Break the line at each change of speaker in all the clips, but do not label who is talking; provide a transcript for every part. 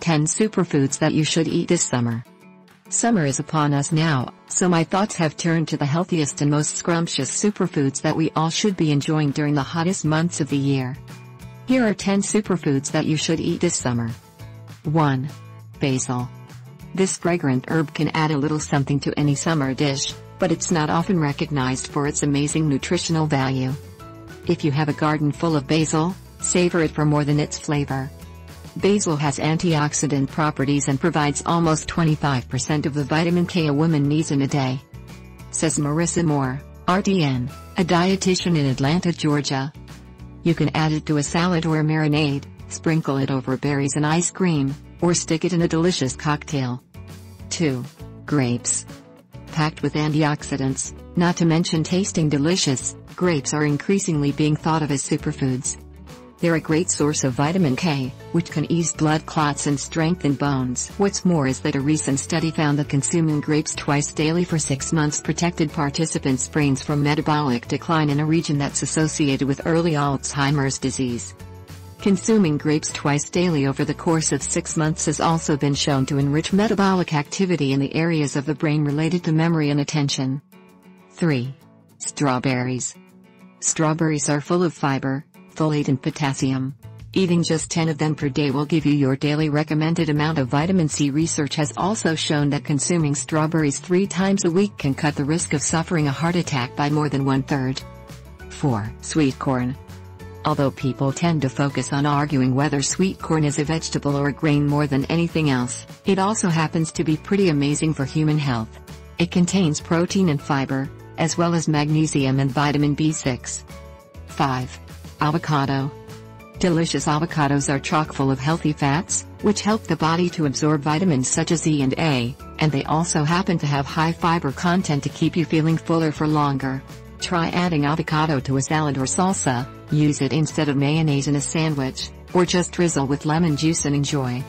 10 superfoods that you should eat this summer. Summer is upon us now, so my thoughts have turned to the healthiest and most scrumptious superfoods that we all should be enjoying during the hottest months of the year. Here are 10 superfoods that you should eat this summer. 1. Basil. This fragrant herb can add a little something to any summer dish, but it's not often recognized for its amazing nutritional value. If you have a garden full of basil, savor it for more than its flavor. Basil has antioxidant properties and provides almost 25% of the vitamin K a woman needs in a day, says Marissa Moore, RDN, a dietitian in Atlanta, Georgia. You can add it to a salad or a marinade, sprinkle it over berries and ice cream, or stick it in a delicious cocktail. 2. Grapes. Packed with antioxidants, not to mention tasting delicious, grapes are increasingly being thought of as superfoods. They're a great source of vitamin K, which can ease blood clots and strengthen bones. What's more is that a recent study found that consuming grapes twice daily for 6 months protected participants' brains from metabolic decline in a region that's associated with early Alzheimer's disease. Consuming grapes twice daily over the course of 6 months has also been shown to enrich metabolic activity in the areas of the brain related to memory and attention. 3. Strawberries. Strawberries are full of fiber, folate and potassium. Eating just 10 of them per day will give you your daily recommended amount of vitamin C. Research has also shown that consuming strawberries 3 times a week can cut the risk of suffering a heart attack by more than 1/3. 4. Sweetcorn. Although people tend to focus on arguing whether sweet corn is a vegetable or a grain more than anything else, it also happens to be pretty amazing for human health. It contains protein and fiber, as well as magnesium and vitamin B6. 5. Avocado. Delicious avocados are chock full of healthy fats, which help the body to absorb vitamins such as E and A, and they also happen to have high fiber content to keep you feeling fuller for longer. Try adding avocado to a salad or salsa, use it instead of mayonnaise in a sandwich, or just drizzle with lemon juice and enjoy.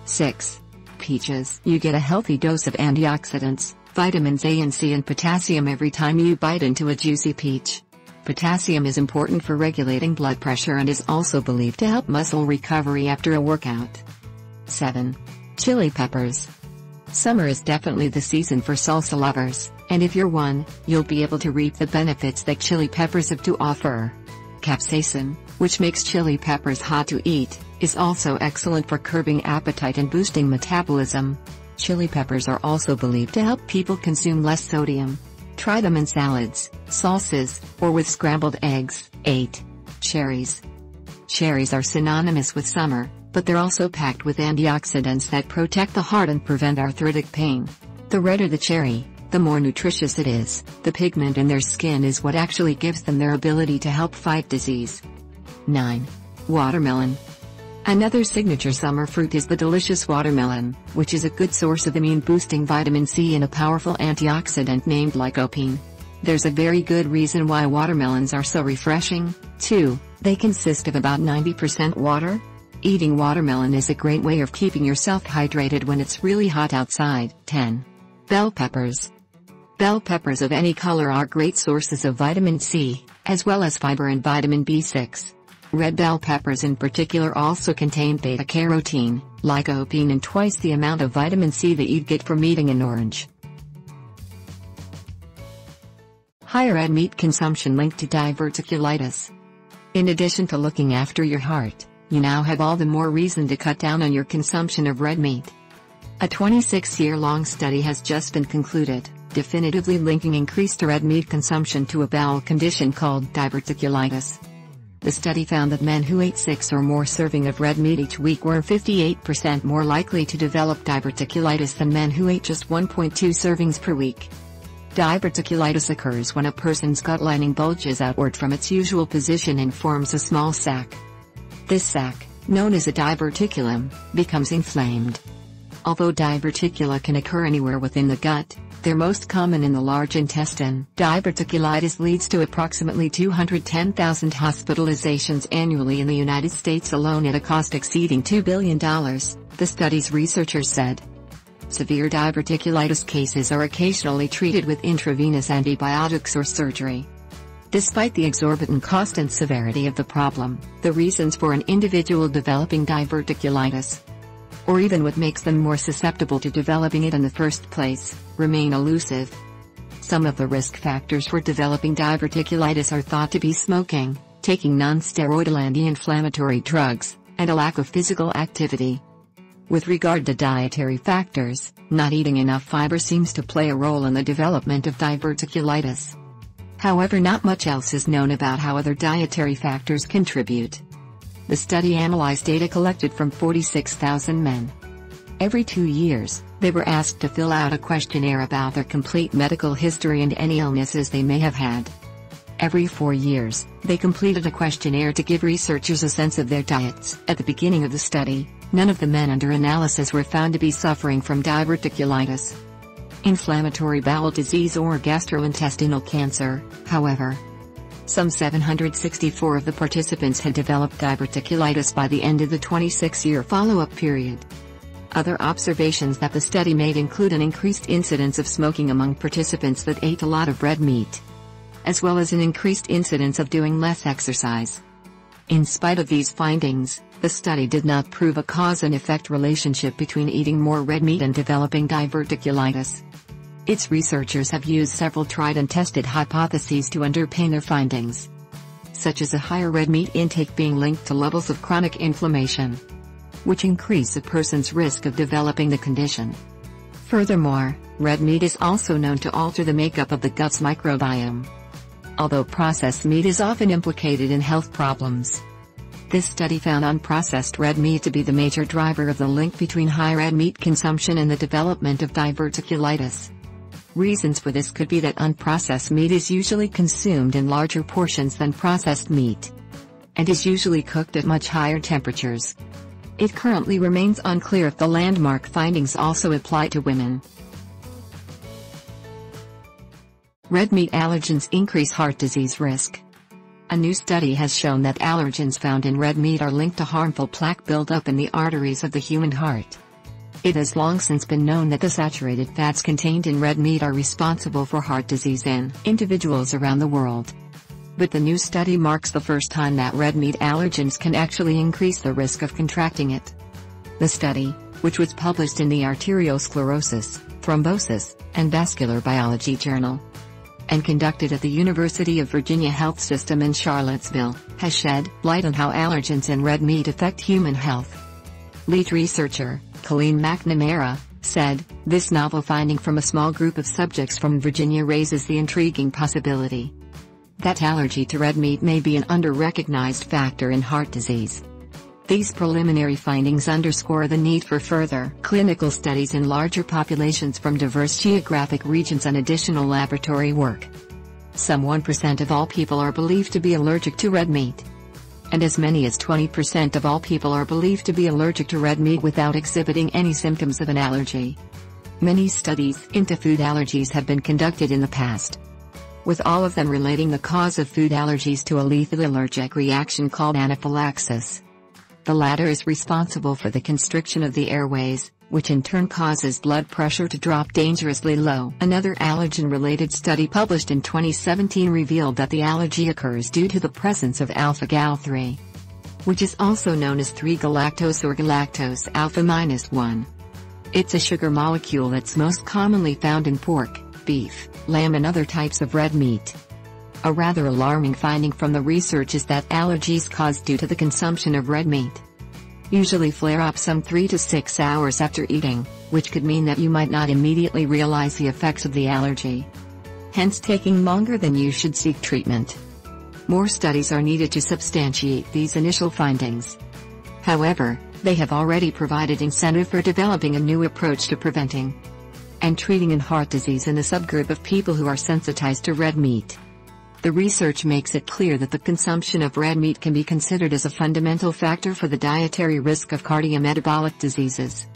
6. Peaches. You get a healthy dose of antioxidants, vitamins A and C and potassium every time you bite into a juicy peach. Potassium is important for regulating blood pressure and is also believed to help muscle recovery after a workout. 7. Chili peppers. Summer is definitely the season for salsa lovers, and if you're one, you'll be able to reap the benefits that chili peppers have to offer. Capsaicin, which makes chili peppers hot to eat, is also excellent for curbing appetite and boosting metabolism. Chili peppers are also believed to help people consume less sodium. Try them in salads, sauces, or with scrambled eggs. 8. Cherries. Cherries are synonymous with summer, but they're also packed with antioxidants that protect the heart and prevent arthritic pain. The redder the cherry, the more nutritious it is. The pigment in their skin is what actually gives them their ability to help fight disease. 9. Watermelon. Another signature summer fruit is the delicious watermelon, which is a good source of immune-boosting vitamin C and a powerful antioxidant named lycopene. There's a very good reason why watermelons are so refreshing, too. They consist of about 90% water. Eating watermelon is a great way of keeping yourself hydrated when it's really hot outside. 10. Bell peppers. Bell peppers of any color are great sources of vitamin C, as well as fiber and vitamin B6. Red bell peppers in particular also contain beta-carotene, lycopene and twice the amount of vitamin C that you'd get from eating an orange. Higher ed meat consumption linked to diverticulitis. In addition to looking after your heart, you now have all the more reason to cut down on your consumption of red meat. A 26-year-long study has just been concluded, definitively linking increased red meat consumption to a bowel condition called diverticulitis. The study found that men who ate 6 or more servings of red meat each week were 58% more likely to develop diverticulitis than men who ate just 1.2 servings per week. Diverticulitis occurs when a person's gut lining bulges outward from its usual position and forms a small sac. This sac, known as a diverticulum, becomes inflamed. Although diverticula can occur anywhere within the gut, they're most common in the large intestine. Diverticulitis leads to approximately 210,000 hospitalizations annually in the United States alone at a cost exceeding $2 billion, the study's researchers said. Severe diverticulitis cases are occasionally treated with intravenous antibiotics or surgery. Despite the exorbitant cost and severity of the problem, the reasons for an individual developing diverticulitis or even what makes them more susceptible to developing it in the first place, remain elusive. Some of the risk factors for developing diverticulitis are thought to be smoking, taking non-steroidal anti-inflammatory drugs, and a lack of physical activity. With regard to dietary factors, not eating enough fiber seems to play a role in the development of diverticulitis. However, not much else is known about how other dietary factors contribute. The study analyzed data collected from 46,000 men. Every 2 years, they were asked to fill out a questionnaire about their complete medical history and any illnesses they may have had. Every 4 years, they completed a questionnaire to give researchers a sense of their diets. At the beginning of the study, none of the men under analysis were found to be suffering from diverticulitis. Inflammatory bowel disease or gastrointestinal cancer, however. Some 764 of the participants had developed diverticulitis by the end of the 26-year follow-up period. Other observations that the study made include an increased incidence of smoking among participants that ate a lot of red meat, as well as an increased incidence of doing less exercise. In spite of these findings, the study did not prove a cause and effect relationship between eating more red meat and developing diverticulitis. Its researchers have used several tried and tested hypotheses to underpin their findings, such as a higher red meat intake being linked to levels of chronic inflammation, which increase a person's risk of developing the condition. Furthermore, red meat is also known to alter the makeup of the gut's microbiome, although processed meat is often implicated in health problems. This study found unprocessed red meat to be the major driver of the link between high red meat consumption and the development of diverticulitis. Reasons for this could be that unprocessed meat is usually consumed in larger portions than processed meat, and is usually cooked at much higher temperatures. It currently remains unclear if the landmark findings also apply to women. Red meat allergens increase heart disease risk. A new study has shown that allergens found in red meat are linked to harmful plaque buildup in the arteries of the human heart. It has long since been known that the saturated fats contained in red meat are responsible for heart disease in individuals around the world. But the new study marks the first time that red meat allergens can actually increase the risk of contracting it. The study, which was published in the Arteriosclerosis, Thrombosis, and Vascular Biology journal, and conducted at the University of Virginia Health System in Charlottesville, has shed light on how allergens in red meat affect human health. Lead researcher, Colleen McNamara, said, "This novel finding from a small group of subjects from Virginia raises the intriguing possibility that allergy to red meat may be an under-recognized factor in heart disease." These preliminary findings underscore the need for further clinical studies in larger populations from diverse geographic regions and additional laboratory work. Some 1% of all people are believed to be allergic to red meat, and as many as 20% of all people are believed to be allergic to red meat without exhibiting any symptoms of an allergy. Many studies into food allergies have been conducted in the past, with all of them relating the cause of food allergies to a lethal allergic reaction called anaphylaxis. The latter is responsible for the constriction of the airways, which in turn causes blood pressure to drop dangerously low. Another allergen-related study published in 2017 revealed that the allergy occurs due to the presence of alpha-gal3, which is also known as 3-galactose or galactose alpha-1. It's a sugar molecule that's most commonly found in pork, beef, lamb and other types of red meat. A rather alarming finding from the research is that allergies caused due to the consumption of red meat usually flare up some 3 to 6 hours after eating, which could mean that you might not immediately realize the effects of the allergy, hence taking longer than you should seek treatment. More studies are needed to substantiate these initial findings. However, they have already provided incentive for developing a new approach to preventing and treating heart disease in the subgroup of people who are sensitized to red meat. The research makes it clear that the consumption of red meat can be considered as a fundamental factor for the dietary risk of cardiometabolic diseases.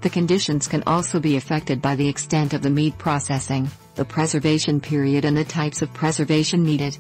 The conditions can also be affected by the extent of the meat processing, the preservation period and the types of preservation needed.